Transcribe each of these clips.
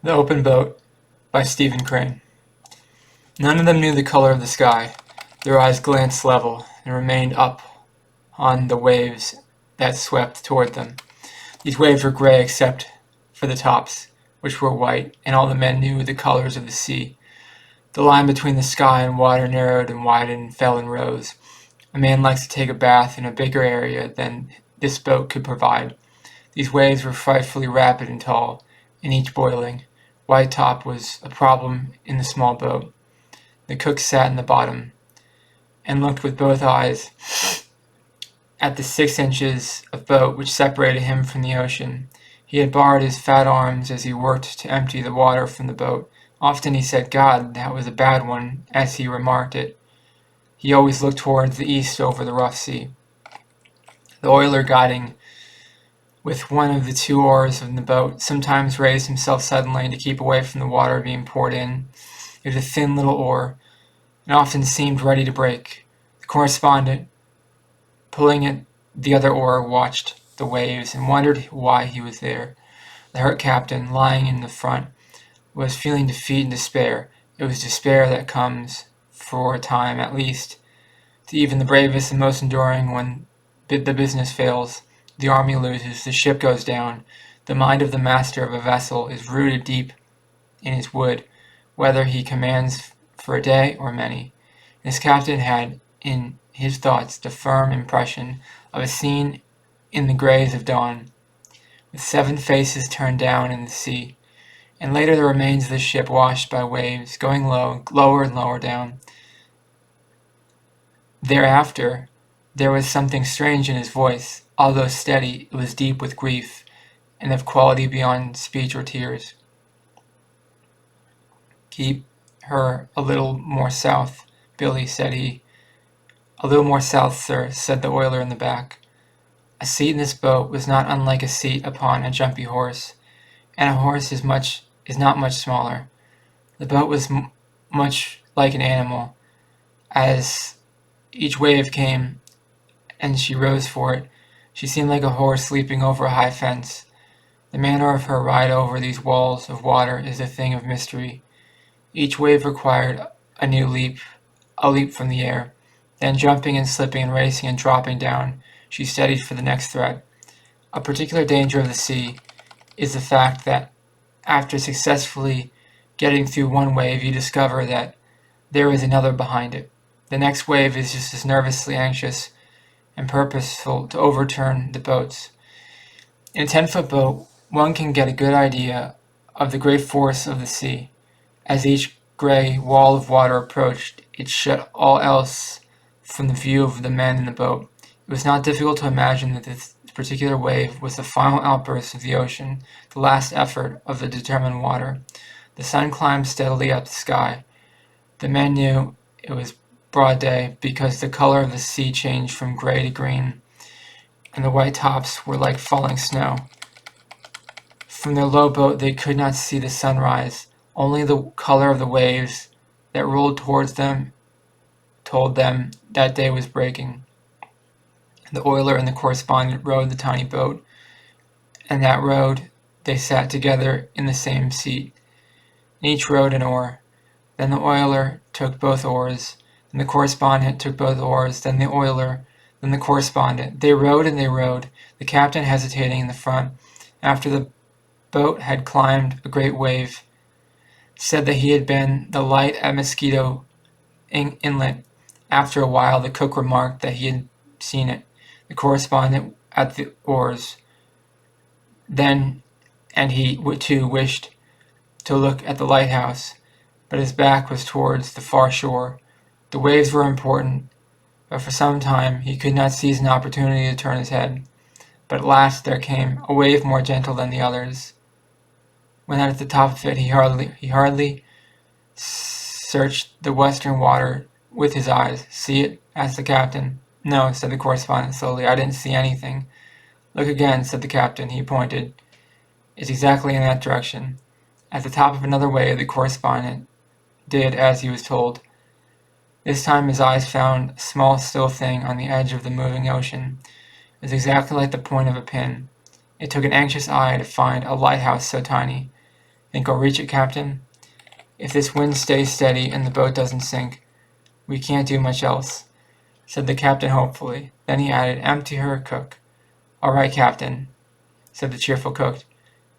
The Open Boat by Stephen Crane. None of them knew the color of the sky. Their eyes glanced level and remained up on the waves that swept toward them. These waves were gray except for the tops, which were white, and all the men knew the colors of the sea. The line between the sky and water narrowed and widened and fell in rows. A man likes to take a bath in a bigger area than this boat could provide. These waves were frightfully rapid and tall, and each boiling. White top was a problem in the small boat. The cook sat in the bottom and looked with both eyes at the 6 inches of boat which separated him from the ocean. He had barred his fat arms as he worked to empty the water from the boat. Often he said, "God, that was a bad one," as he remarked it. He always looked towards the east over the rough sea. The oiler, guiding with one of the 2 oars in the boat, sometimes raised himself suddenly to keep away from the water being poured in. It was a thin little oar, and often seemed ready to break. The correspondent, pulling at the other oar, watched the waves and wondered why he was there. The hurt captain, lying in the front, was feeling defeat and despair. It was despair that comes, for a time at least, to even the bravest and most enduring when the business fails. The army loses, the ship goes down. The mind of the master of a vessel is rooted deep in his wood, whether he commands for a day or many. This captain had in his thoughts the firm impression of a scene in the grays of dawn, with 7 faces turned down in the sea, and later the remains of the ship washed by waves, going lower and lower down. Thereafter, there was something strange in his voice. Although steady, it was deep with grief, and of quality beyond speech or tears. "Keep her a little more south, Billy," said he. "A little more south, sir," said the oiler in the back. A seat in this boat was not unlike a seat upon a jumpy horse, and a horse is not much smaller. The boat was much like an animal. As each wave came and she rose for it, she seemed like a horse leaping over a high fence. The manner of her ride over these walls of water is a thing of mystery. Each wave required a new leap, a leap from the air. Then jumping and slipping and racing and dropping down, she steadied for the next threat. A particular danger of the sea is the fact that after successfully getting through one wave, you discover that there is another behind it. The next wave is just as nervously anxious and purposeful to overturn the boats. In a 10-foot boat, one can get a good idea of the great force of the sea. As each gray wall of water approached, it shut all else from the view of the men in the boat. It was not difficult to imagine that this particular wave was the final outburst of the ocean, the last effort of the determined water. The sun climbed steadily up the sky. The men knew it was broad day because the color of the sea changed from gray to green, and the white tops were like falling snow. From their low boat they could not see the sunrise. Only the color of the waves that rolled towards them told them that day was breaking. The oiler and the correspondent rowed the tiny boat, and that rowed they sat together in the same seat, and each rowed an oar. Then the oiler took both oars, then the correspondent took both oars, then the oiler, then the correspondent. They rowed and they rowed, the captain hesitating in the front. After the boat had climbed a great wave, said that he had been the light at Mosquito Inlet. After a while, the cook remarked that he had seen it. The correspondent at the oars. Then, and he too wished to look at the lighthouse, but his back was towards the far shore. The waves were important, but for some time he could not seize an opportunity to turn his head. But at last there came a wave more gentle than the others. When at the top of it, he hardly searched the western water with his eyes. "See it?" asked the captain. "No," said the correspondent slowly, "I didn't see anything." "Look again," said the captain. He pointed. "It's exactly in that direction." At the top of another wave, the correspondent did as he was told. This time his eyes found a small still thing on the edge of the moving ocean. It was exactly like the point of a pin. It took an anxious eye to find a lighthouse so tiny. Think I'll reach it, Captain? If this wind stays steady and the boat doesn't sink, we can't do much else, said the captain hopefully. Then he added, empty her, cook. All right, Captain, said the cheerful cook.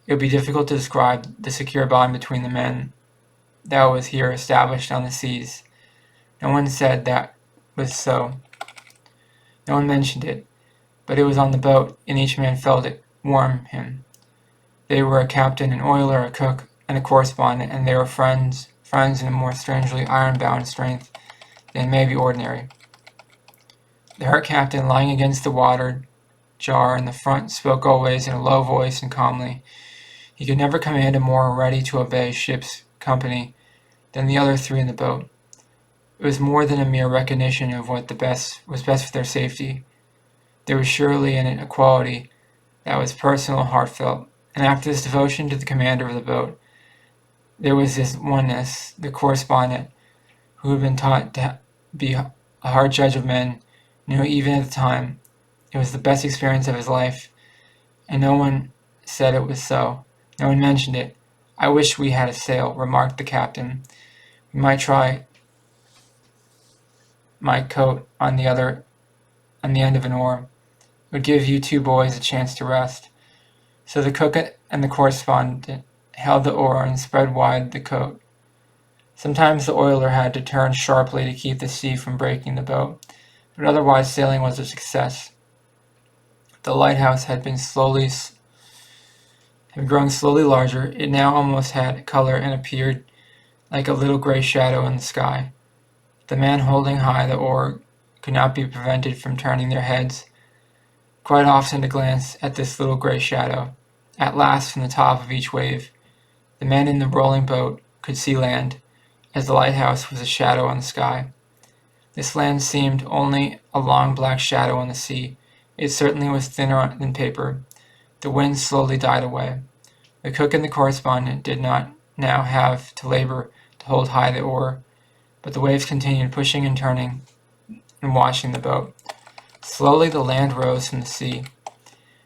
It would be difficult to describe the secure bond between the men that was here established on the seas. No one said that was so. No one mentioned it, but it was on the boat, and each man felt it warm him. They were a captain, an oiler, a cook, and a correspondent, and they were friends in a more strangely iron-bound strength than may be ordinary. The hurt captain, lying against the water jar in the front, spoke always in a low voice and calmly. He could never command a more ready-to-obey ship's company than the other three in the boat. It was more than a mere recognition of what was best for their safety. There was surely in it a quality that was personal and heartfelt, and after this devotion to the commander of the boat, there was this oneness. The correspondent, who had been taught to be a hard judge of men, knew even at the time it was the best experience of his life, and no one said it was so. No one mentioned it. I wish we had a sail, remarked the captain. We might try my coat on the end of an oar. It would give you two boys a chance to rest. So the cook and the correspondent held the oar and spread wide the coat. Sometimes the oiler had to turn sharply to keep the sea from breaking the boat, but otherwise sailing was a success. The lighthouse had grown slowly larger. It now almost had color and appeared like a little gray shadow in the sky. The man holding high the oar could not be prevented from turning their heads quite often to glance at this little gray shadow. At last, from the top of each wave, the men in the rolling boat could see land, as the lighthouse was a shadow on the sky. This land seemed only a long black shadow on the sea. It certainly was thinner than paper. The wind slowly died away. The cook and the correspondent did not now have to labor to hold high the oar, but the waves continued pushing and turning and washing the boat. Slowly the land rose from the sea.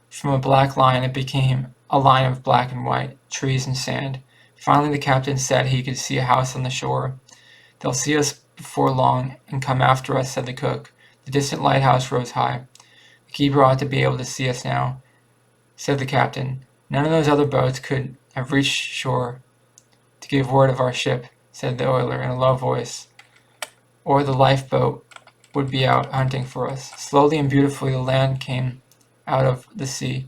From a black line it became a line of black and white, trees and sand. Finally the captain said he could see a house on the shore. They'll see us before long and come after us, said the cook. The distant lighthouse rose high. The keeper ought to be able to see us now, said the captain. None of those other boats could have reached shore to give word of our ship, said the oiler in a low voice, or the lifeboat would be out hunting for us. Slowly and beautifully the land came out of the sea.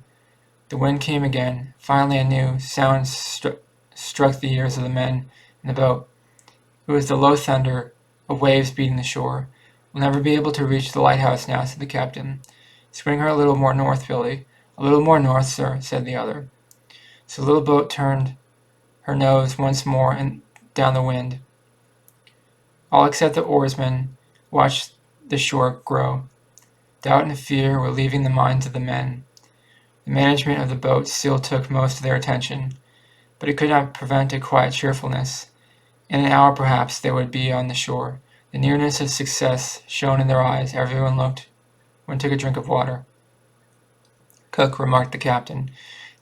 The wind came again. Finally a new sound struck the ears of the men in the boat. It was the low thunder of waves beating the shore. We'll never be able to reach the lighthouse now, said the captain. Swing her a little more north, Billy. A little more north, sir, said the other. So the little boat turned her nose once more and down the wind. All except the oarsmen watched the shore grow. Doubt and fear were leaving the minds of the men. The management of the boat still took most of their attention, but it could not prevent a quiet cheerfulness. In an hour, perhaps, they would be on the shore. The nearness of success shone in their eyes. Everyone took a drink of water. Cook, remarked the captain,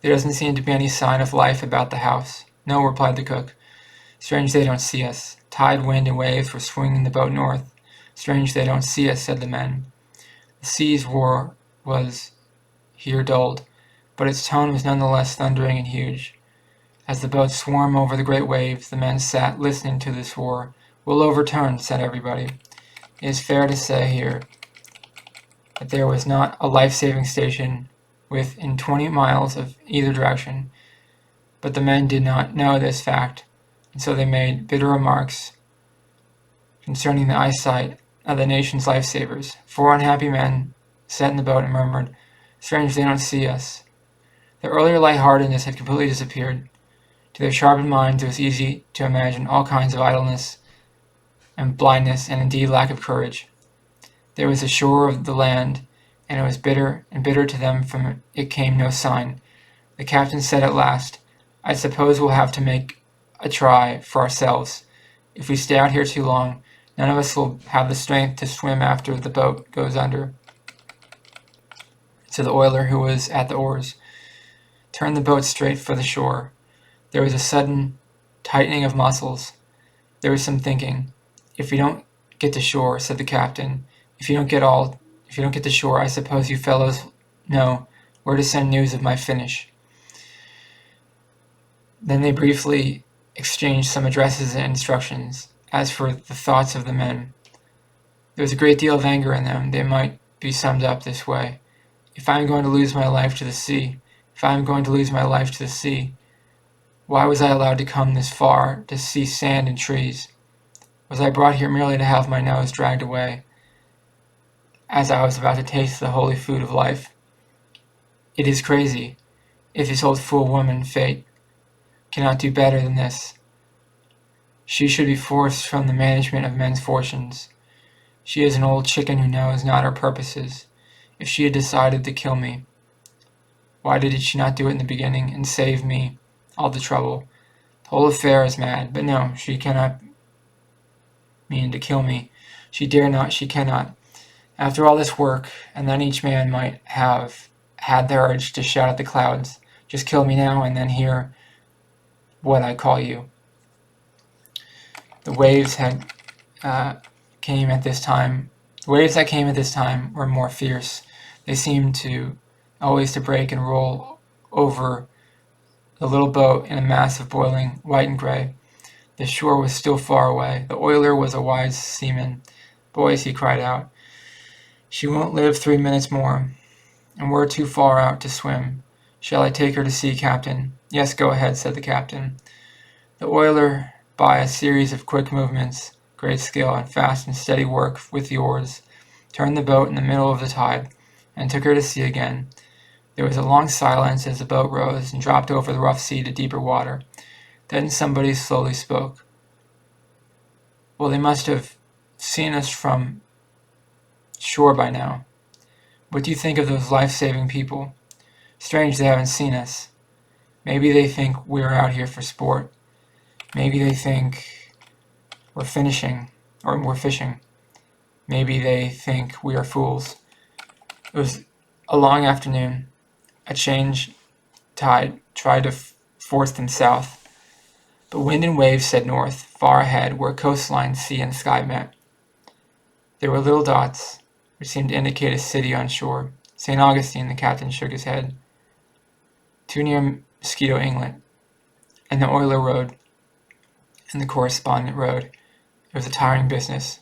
there doesn't seem to be any sign of life about the house. No, replied the cook. Strange they don't see us. Tide, wind, and waves were swinging the boat north. Strange they don't see us, said the men. The sea's roar was here dulled, but its tone was none the less thundering and huge. As the boat swarmed over the great waves, the men sat listening to this roar. We'll overturn, said everybody. It is fair to say here that there was not a life-saving station within 20 miles of either direction, but the men did not know this fact, and so they made bitter remarks concerning the eyesight of the nation's lifesavers. 4 unhappy men sat in the boat and murmured, strange they don't see us. Their earlier lightheartedness had completely disappeared. To their sharpened minds it was easy to imagine all kinds of idleness and blindness, and indeed lack of courage. There was the shore of the land, and it was bitter, and bitter to them from it came no sign. The captain said at last, I suppose we'll have to make a try for ourselves. If we stay out here too long, none of us will have the strength to swim after the boat goes under. So the oiler, who was at the oars, turned the boat straight for the shore. There was a sudden tightening of muscles. There was some thinking. "If we don't get to shore," said the captain, if you don't get to shore, I suppose you fellows know where to send news of my finish." Then they briefly exchanged some addresses and instructions. As for the thoughts of the men, there was a great deal of anger in them. They might be summed up this way: "If I am going to lose my life to the sea, if I am going to lose my life to the sea, why was I allowed to come this far to see sand and trees? Was I brought here merely to have my nose dragged away, as I was about to taste the holy food of life? It is crazy, if this old fool woman, Fate, cannot do better than this. She should be forced from the management of men's fortunes. She is an old chicken who knows not her purposes. If she had decided to kill me, why did she not do it in the beginning and save me all the trouble? The whole affair is mad, but no, she cannot mean to kill me. She dare not, she cannot. After all this work, and then each man might have had the urge to shout at the clouds, 'Just kill me now, and then hear what I call you.'" The waves that came at this time were more fierce. They seemed always to break and roll over the little boat in a mass of boiling white and gray. The shore was still far away. The oiler was a wise seaman. "Boys," he cried out, "she won't live 3 minutes more, and we're too far out to swim. Shall I take her to sea, Captain?" "Yes, go ahead," said the captain. The oiler, by a series of quick movements, great skill, and fast and steady work with the oars, turned the boat in the middle of the tide, and took her to sea again. There was a long silence as the boat rose and dropped over the rough sea to deeper water. Then somebody slowly spoke. "Well, they must have seen us from shore by now. What do you think of those life-saving people? Strange they haven't seen us. Maybe they think we're out here for sport. Maybe they think we're fishing. Maybe they think we are fools." It was a long afternoon. A change tide tried to force them south, but wind and waves said north, far ahead, where coastline, sea, and sky met. There were little dots, which seemed to indicate a city on shore. "St. Augustine," the captain shook his head. "Too near Mosquito Inlet." And the oiler rowed, and the correspondent rowed. It was a tiring business.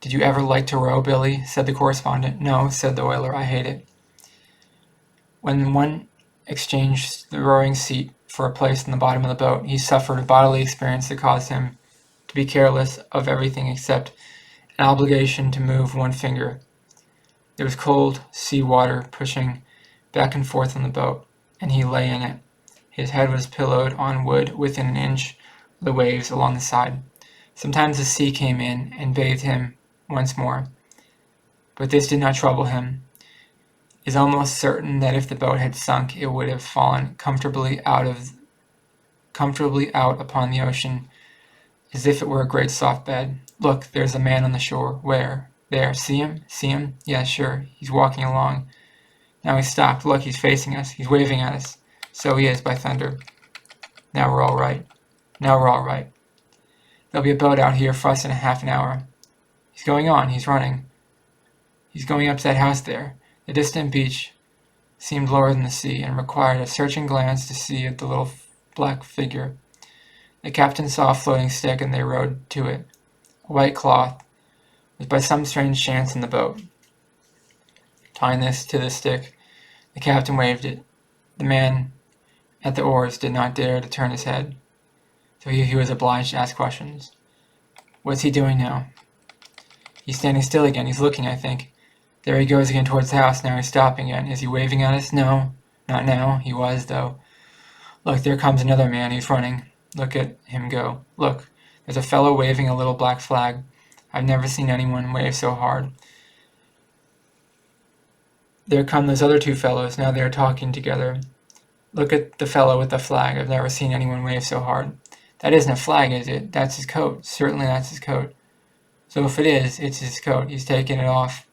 "Did you ever like to row, Billy?" said the correspondent. "No," said the oiler, "I hate it." When one exchanged the rowing seat for a place in the bottom of the boat, he suffered a bodily experience that caused him to be careless of everything except an obligation to move one finger. There was cold sea water pushing back and forth on the boat, and he lay in it. His head was pillowed on wood within an inch of the waves along the side. Sometimes the sea came in and bathed him once more, but this did not trouble him. It is almost certain that if the boat had sunk, it would have fallen comfortably out upon the ocean, as if it were a great soft bed. "Look, there's a man on the shore." "Where?" "There. See him? See him?" "Yes, sure. He's walking along. Now he's stopped. Look, he's facing us. He's waving at us." "So he is, by thunder. Now we're all right. Now we're all right. There'll be a boat out here for us in half an hour." "He's going on. He's running. He's going up to that house there." The distant beach seemed lower than the sea, and required a searching glance to see the little black figure. The captain saw a floating stick, and they rowed to it. A white cloth was by some strange chance in the boat. Tying this to the stick, the captain waved it. The man at the oars did not dare to turn his head, so he was obliged to ask questions. "What's he doing now?" "He's standing still again. He's looking, I think. There he goes again towards the house. Now he's stopping again. Is he waving at us?" "No, not now. He was, though. Look, there comes another man. He's running. Look at him go. Look, there's a fellow waving a little black flag. I've never seen anyone wave so hard. There come those other two fellows. Now they are talking together. Look at the fellow with the flag. I've never seen anyone wave so hard. That isn't a flag, is it? That's his coat. Certainly that's his coat. So if it is, it's his coat. He's taking it off,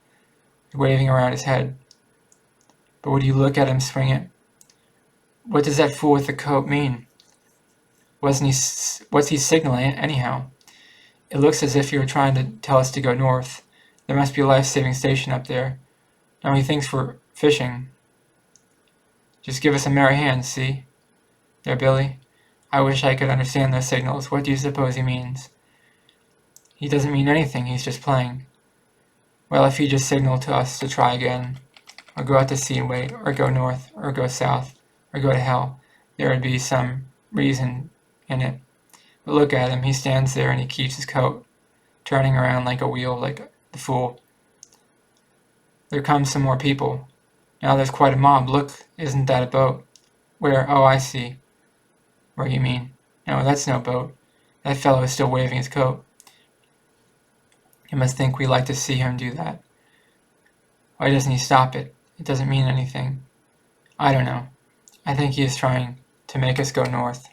waving around his head. But would you look at him swing it? What does that fool with the coat mean? What's he signaling anyhow? It looks as if he were trying to tell us to go north. There must be a life-saving station up there. Now he thinks we're fishing. Just give us a merry hand, see? There, Billy. I wish I could understand those signals. What do you suppose he means? He doesn't mean anything, he's just playing. Well, if he just signaled to us to try again, or go out to sea and wait, or go north, or go south, or go to hell, there would be some reason in it. But look at him, he stands there and he keeps his coat, turning around like a wheel, like the fool. There come some more people. Now there's quite a mob. Look, isn't that a boat? Where? Oh, I see. Where you mean? No, that's no boat. That fellow is still waving his coat. He must think we like to see him do that. Why doesn't he stop it? It doesn't mean anything. I don't know. I think he is trying to make us go north.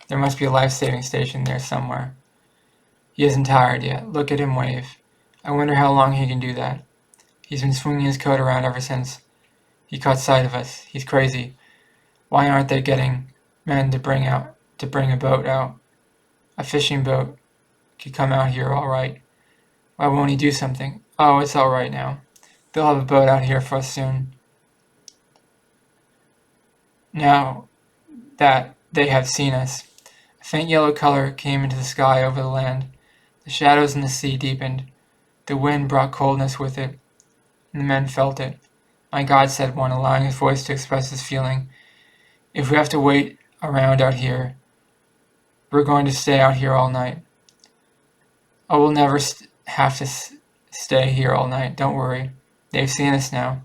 There must be a life-saving station there somewhere. He isn't tired yet. Look at him wave. I wonder how long he can do that. He's been swinging his coat around ever since he caught sight of us. He's crazy. Why aren't they getting men to bring a boat out? A fishing boat could come out here all right. Why won't he do something? Oh, it's all right now. They'll have a boat out here for us soon. Now that they have seen us. A faint yellow color came into the sky over the land. The shadows in the sea deepened. The wind brought coldness with it, and the men felt it. My God, said one, allowing his voice to express his feeling. If we have to wait around out here, we're going to stay out here all night. Oh, we'll never have to stay here all night. Don't worry. They've seen us now.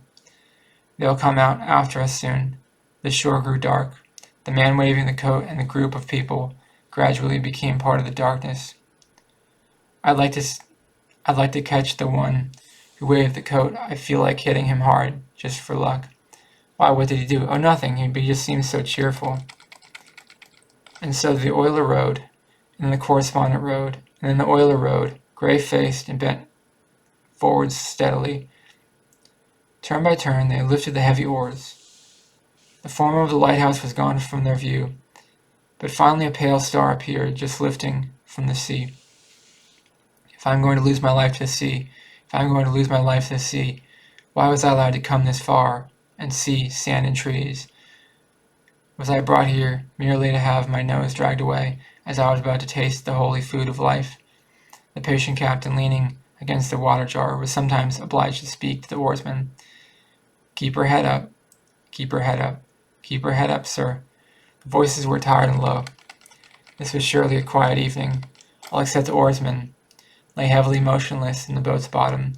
They'll come out after us soon. The shore grew dark. The man waving the coat and the group of people gradually became part of the darkness. I'd like to catch the one who waved the coat. I feel like hitting him hard, just for luck. Why, what did he do? Oh, nothing. He just seems so cheerful. And so the oiler rode, and then the correspondent rode, and then the oiler rode, gray-faced and bent forwards steadily. Turn by turn, they lifted the heavy oars. The form of the lighthouse was gone from their view, but finally a pale star appeared, just lifting from the sea. If I'm going to lose my life to the sea, if I'm going to lose my life to the sea, why was I allowed to come this far and see sand and trees? Was I brought here merely to have my nose dragged away as I was about to taste the holy food of life? The patient captain, leaning against the water jar, was sometimes obliged to speak to the oarsmen. Keep her head up. Keep her head up. Keep her head up, sir. The voices were tired and low. This was surely a quiet evening. All except the oarsmen lay heavily motionless in the boat's bottom.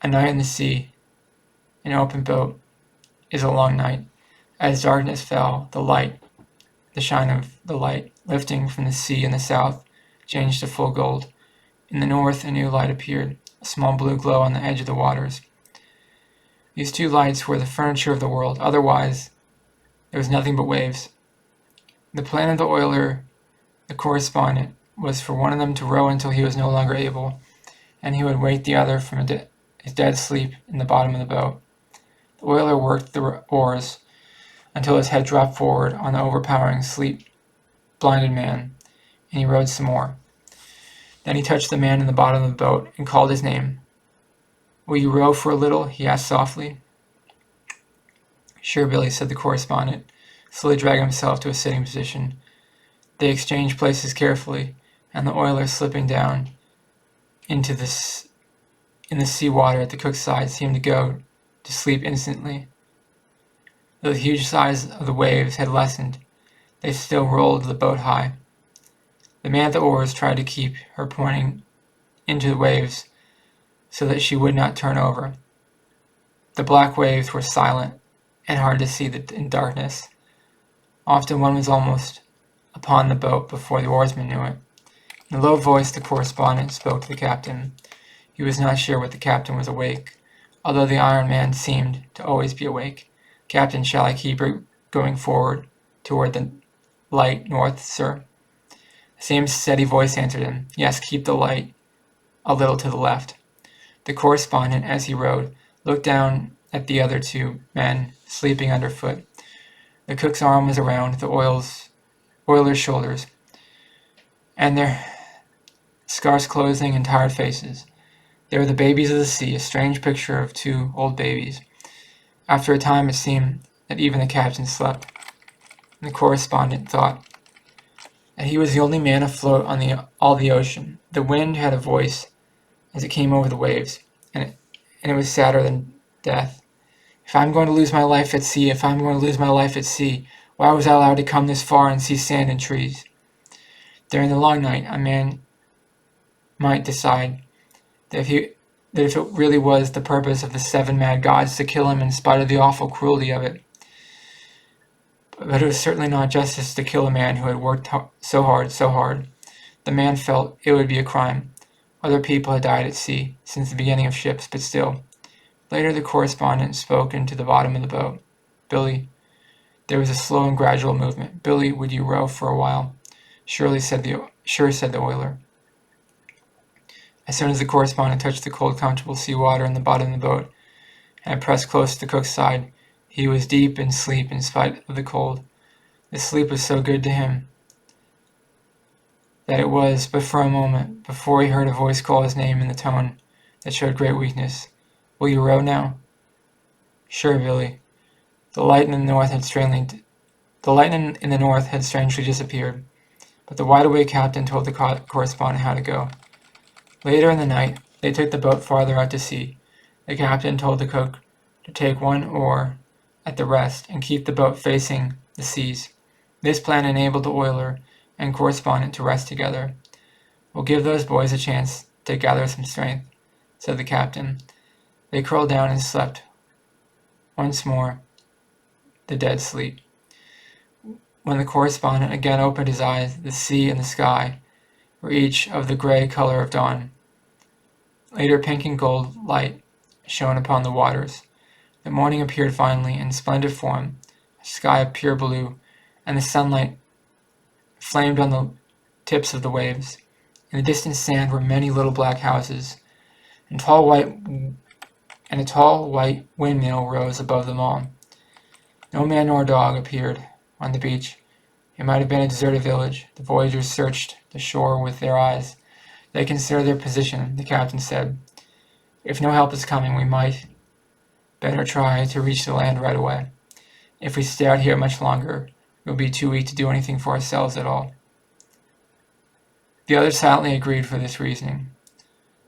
A night in the sea, an open boat, is a long night. As darkness fell, the shine of the light, lifting from the sea in the south, changed to full gold. In the north, a new light appeared, a small blue glow on the edge of the waters. These two lights were the furniture of the world. Otherwise, there was nothing but waves. The plan of the oiler, the correspondent, was for one of them to row until he was no longer able, and he would wake the other from his dead sleep in the bottom of the boat. The oiler worked the oars until his head dropped forward on the overpowering sleep-blinded man, and he rowed some more. Then he touched the man in the bottom of the boat and called his name. Will you row for a little? He asked softly. Sure, Billy, said the correspondent, slowly dragging himself to a sitting position. They exchanged places carefully, and the oiler, slipping down in the sea water at the cook's side, seemed to go to sleep instantly. Though the huge size of the waves had lessened, they still rolled the boat high. The man at the oars tried to keep her pointing into the waves so that she would not turn over. The black waves were silent and hard to see in darkness. Often one was almost upon the boat before the oarsman knew it. In a low voice, the correspondent spoke to the captain. He was not sure what the captain was awake, although the Iron Man seemed to always be awake. Captain, shall I keep her going forward toward the light north, sir? The same steady voice answered him. Yes, keep the light a little to the left. The correspondent, as he rowed, looked down at the other two men sleeping underfoot. The cook's arm was around the oilers' shoulders, and their scarce clothing and tired faces. They were the babies of the sea, a strange picture of two old babies. After a time it seemed that even the captain slept, and the correspondent thought that he was the only man afloat on all the ocean. The wind had a voice as it came over the waves, and it was sadder than death. If I'm going to lose my life at sea, if I'm going to lose my life at sea, why was I allowed to come this far and see sand and trees? During the long night, a man might decide that if it really was the purpose of the seven mad gods to kill him in spite of the awful cruelty of it. But it was certainly not justice to kill a man who had worked so hard. The man felt it would be a crime. Other people had died at sea since the beginning of ships, but still. Later the correspondent spoke into the bottom of the boat. Billy. There was a slow and gradual movement. Billy, would you row for a while? Sure, said the oiler. As soon as the correspondent touched the cold, comfortable sea water in the bottom of the boat and pressed close to the cook's side, he was deep in sleep in spite of the cold. The sleep was so good to him that it was but for a moment before he heard a voice call his name in the tone that showed great weakness. Will you row now? Sure, Billy. The light in the north had strangely disappeared, but the wide-awake captain told the correspondent how to go. Later in the night, they took the boat farther out to sea. The captain told the cook to take one oar at the rest and keep the boat facing the seas. This plan enabled the oiler and correspondent to rest together. We'll give those boys a chance to gather some strength, said the captain. They curled down and slept. Once more, the dead sleep. When the correspondent again opened his eyes, the sea and the sky were each of the gray color of dawn. Later, pink and gold light shone upon the waters. The morning appeared finally in splendid form, a sky of pure blue, and the sunlight flamed on the tips of the waves. In the distant sand were many little black houses, and a tall white windmill rose above them all. No man nor dog appeared on the beach. It might have been a deserted village. The voyagers searched the shore with their eyes. They considered their position. The captain said, If no help is coming, we might better try to reach the land right away. If we stay out here much longer, we'll be too weak to do anything for ourselves at all. The others silently agreed for this reasoning.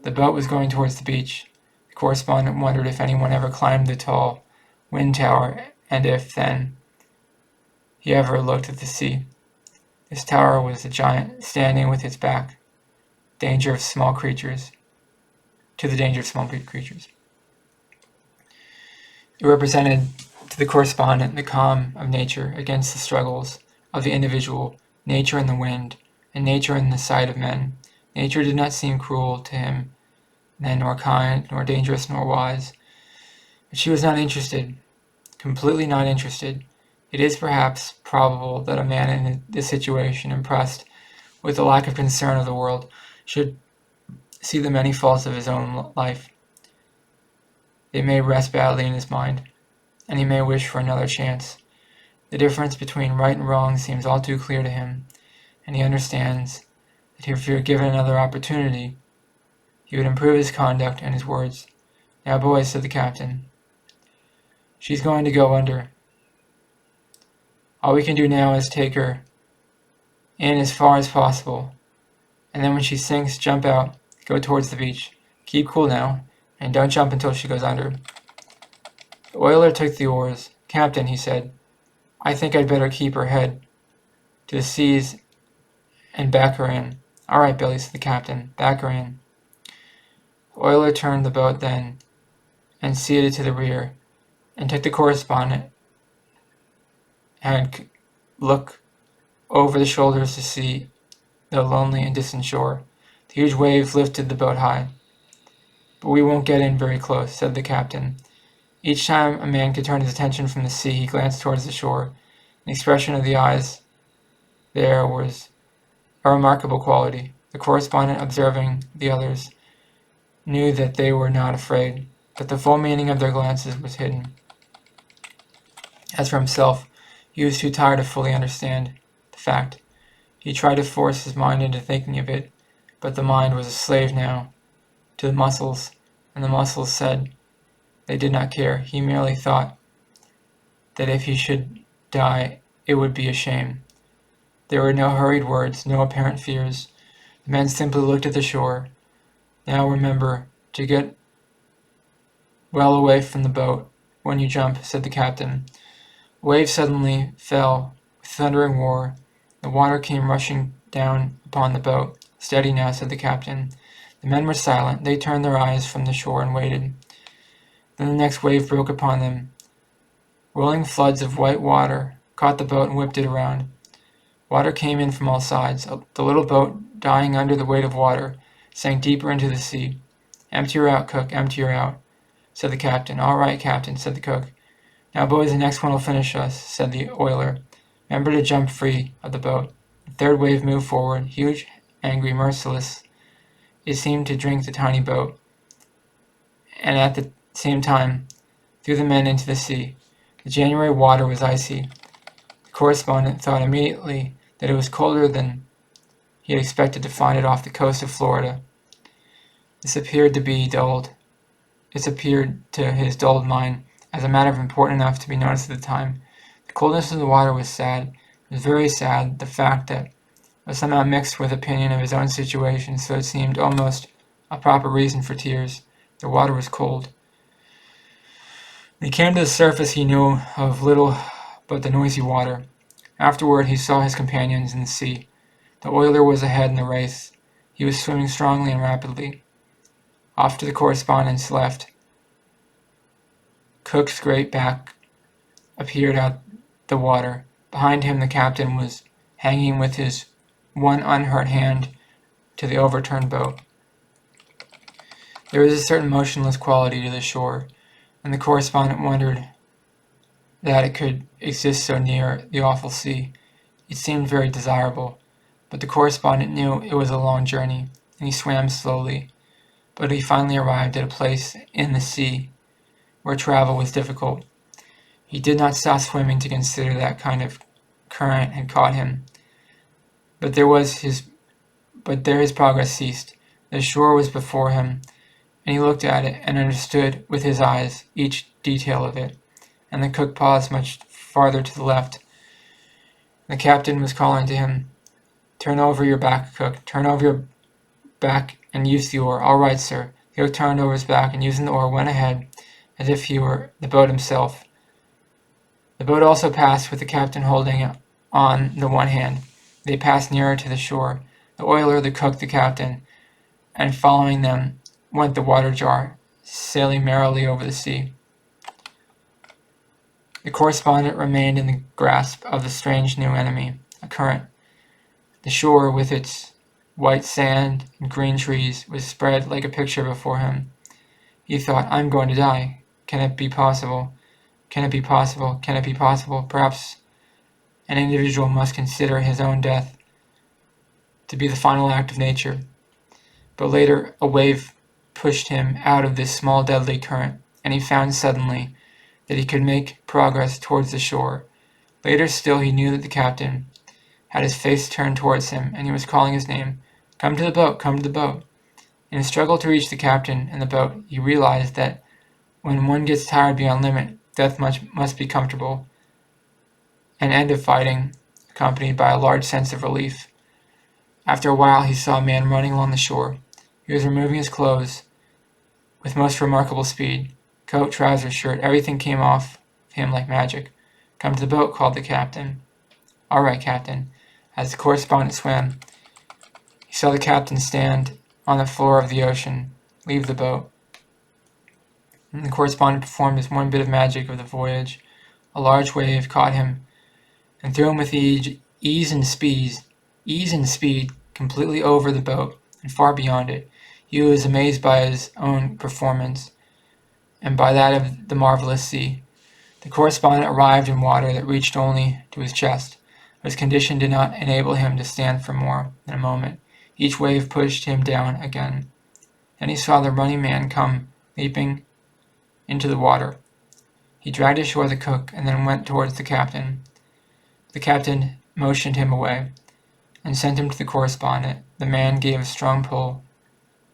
The boat was going towards the beach. The correspondent wondered if anyone ever climbed the tall wind tower, and if, then, he ever looked at the sea. This tower was a giant standing with its back to the danger of small creatures. It represented to the correspondent the calm of nature against the struggles of the individual, nature in the wind, and nature in the sight of men. Nature did not seem cruel to him then, nor kind, nor dangerous, nor wise. But she was not interested, completely not interested. It is perhaps probable that a man in this situation, impressed with the lack of concern of the world, should see the many faults of his own life. They may rest badly in his mind, and he may wish for another chance. The difference between right and wrong seems all too clear to him, and he understands that if he were given another opportunity, he would improve his conduct and his words. Now, boys, said the captain, she's going to go under. All we can do now is take her in as far as possible, and then when she sinks, jump out, go towards the beach. Keep cool now, and don't jump until she goes under. The oiler took the oars. Captain, he said, I think I'd better keep her head to the seas and back her in. All right, Billy, said the captain, back her in. The oiler turned the boat then and seated to the rear, and took the correspondent and look over the shoulders to see the lonely and distant shore. The huge waves lifted the boat high. But we won't get in very close, said the captain. Each time a man could turn his attention from the sea, he glanced towards the shore. The expression of the eyes there was a remarkable quality. The correspondent, observing the others, knew that they were not afraid, but the full meaning of their glances was hidden. As for himself, He was too tired to fully understand the fact. He tried to force his mind into thinking of it, but the mind was a slave now to the muscles, and the muscles said they did not care. He merely thought that if he should die, it would be a shame. There were no hurried words, no apparent fears. The men simply looked at the shore. Now remember to get well away from the boat when you jump, said the captain. A wave suddenly fell with thundering roar. The water came rushing down upon the boat. Steady now, said the captain. The men were silent. They turned their eyes from the shore and waited. Then the next wave broke upon them. Rolling floods of white water caught the boat and whipped it around. Water came in from all sides. The little boat, dying under the weight of water, sank deeper into the sea. Empty her out, cook, empty her out, said the captain. All right, captain, said the cook. Now, boys, the next one will finish us, said the oiler. Remember to jump free of the boat. The third wave moved forward, huge, angry, merciless. It seemed to drink the tiny boat, and at the same time threw the men into the sea. The January water was icy. The correspondent thought immediately that it was colder than he had expected to find it off the coast of Florida. This appeared to his dulled mind as a matter of important enough to be noticed at the time. The coldness of the water was sad. It was very sad, the fact that it was somehow mixed with opinion of his own situation, so it seemed almost a proper reason for tears. The water was cold. When he came to the surface, he knew of little but the noisy water. Afterward, he saw his companions in the sea. The oiler was ahead in the race. He was swimming strongly and rapidly. Off to the correspondent's left, Cook's great back appeared out the water. Behind him, the captain was hanging with his one unhurt hand to the overturned boat. There was a certain motionless quality to the shore, and the correspondent wondered that it could exist so near the awful sea. It seemed very desirable, but the correspondent knew it was a long journey, and he swam slowly. But he finally arrived at a place in the sea where travel was difficult. He did not stop swimming to consider that kind of current had caught him, but there his progress ceased. The shore was before him, and he looked at it and understood with his eyes each detail of it. And the cook paused much farther to the left. The captain was calling to him, "Turn over your back, cook. Turn over your back and use the oar." "All right, sir." The cook turned over his back and, using the oar, went ahead as if he were the boat himself. The boat also passed with the captain holding on the one hand. They passed nearer to the shore. The oiler, the cook, the captain, and following them went the water jar, sailing merrily over the sea. The correspondent remained in the grasp of the strange new enemy, a current. The shore, with its white sand and green trees, was spread like a picture before him. He thought, "I'm going to die. Can it be possible? Can it be possible? Can it be possible?" Perhaps an individual must consider his own death to be the final act of nature. But later, a wave pushed him out of this small deadly current, and he found suddenly that he could make progress towards the shore. Later still, he knew that the captain had his face turned towards him, and he was calling his name. "Come to the boat, come to the boat." In his struggle to reach the captain and the boat, he realized that when one gets tired beyond limit, death must be comfortable, an end of fighting, accompanied by a large sense of relief. After a while, he saw a man running along the shore. He was removing his clothes with most remarkable speed. Coat, trousers, shirt, everything came off him like magic. "Come to the boat," called the captain. "All right, captain." As the correspondent swam, he saw the captain stand on the floor of the ocean, leave the boat. And the correspondent performed his one bit of magic of the voyage. A large wave caught him and threw him with ease and speed completely over the boat and far beyond it. He was amazed by his own performance and by that of the marvelous sea. The correspondent arrived in water that reached only to his chest. But his condition did not enable him to stand for more than a moment. Each wave pushed him down again. Then he saw the running man come leaping into the water. He dragged ashore the cook and then went towards the captain. The captain motioned him away and sent him to the correspondent. The man gave a strong pull,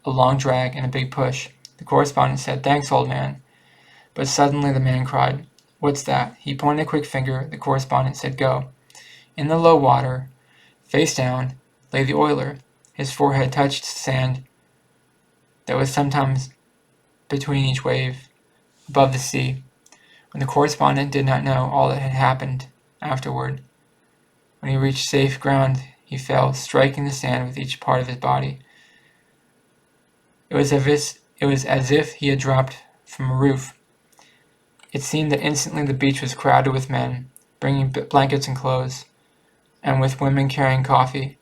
a long drag, and a big push. The correspondent said, "Thanks, old man." But suddenly the man cried, "What's that?" He pointed a quick finger. The correspondent said, "Go." In the low water, face down, lay the oiler. His forehead touched sand that was sometimes between each wave, above the sea. When the correspondent did not know all that had happened afterward. When he reached safe ground, he fell, striking the sand with each part of his body. It was as if he had dropped from a roof. It seemed that instantly the beach was crowded with men, bringing blankets and clothes, and with women carrying coffee.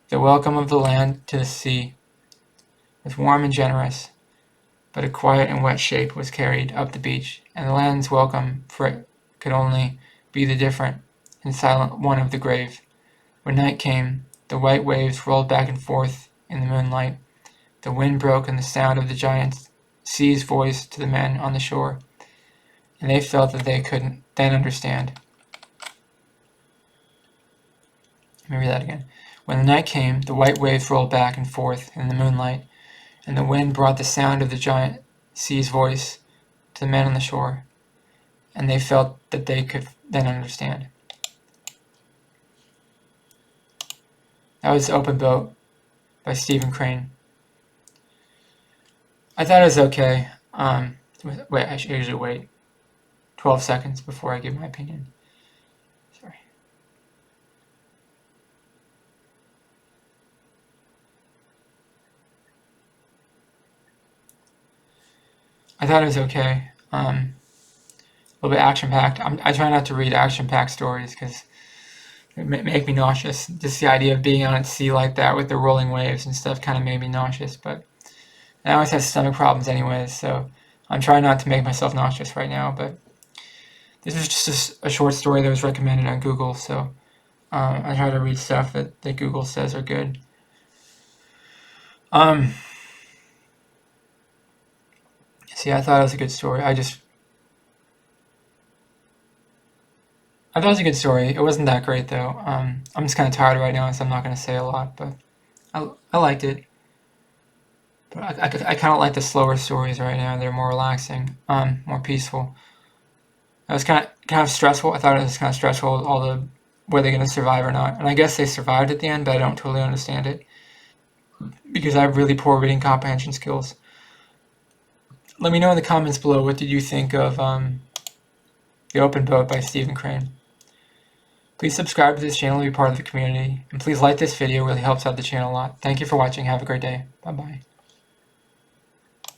The welcome of the land to the sea was warm and generous, but a quiet and wet shape was carried up the beach, and the land's welcome for it could only be the different and silent one of the grave. When night came, the white waves rolled back and forth in the moonlight. The wind broke and the sound of the giant sea's voice to the men on the shore, and they felt that they couldn't then understand. Let me read that again. When the night came, the white waves rolled back and forth in the moonlight, and the wind brought the sound of the giant sea's voice to the men on the shore, and they felt that they could then understand. That was Open Boat by Stephen Crane. I thought it was okay. Wait, I should usually wait 12 seconds before I give my opinion. Sorry. I thought it was okay. A little bit action-packed. I try not to read action-packed stories because it make me nauseous. Just the idea of being out at sea like that with the rolling waves and stuff kind of made me nauseous. But I always have stomach problems anyways, so I'm trying not to make myself nauseous right now. But this was just a short story that was recommended on Google, so I try to read stuff that Google says are good. See, I thought it was a good story. I thought it was a good story. It wasn't that great though. I'm just kind of tired right now, so I'm not going to say a lot. But I liked it. But I kind of like the slower stories right now. They're more relaxing, more peaceful. It was kind of stressful. I thought it was kind of stressful. All the were they going to survive or not? And I guess they survived at the end, but I don't totally understand it because I have really poor reading comprehension skills. Let me know in the comments below what did you think of The Open Boat by Stephen Crane. Please subscribe to this channel to be part of the community, and please like this video. It really helps out the channel a lot. Thank you for watching. Have a great day. Bye bye.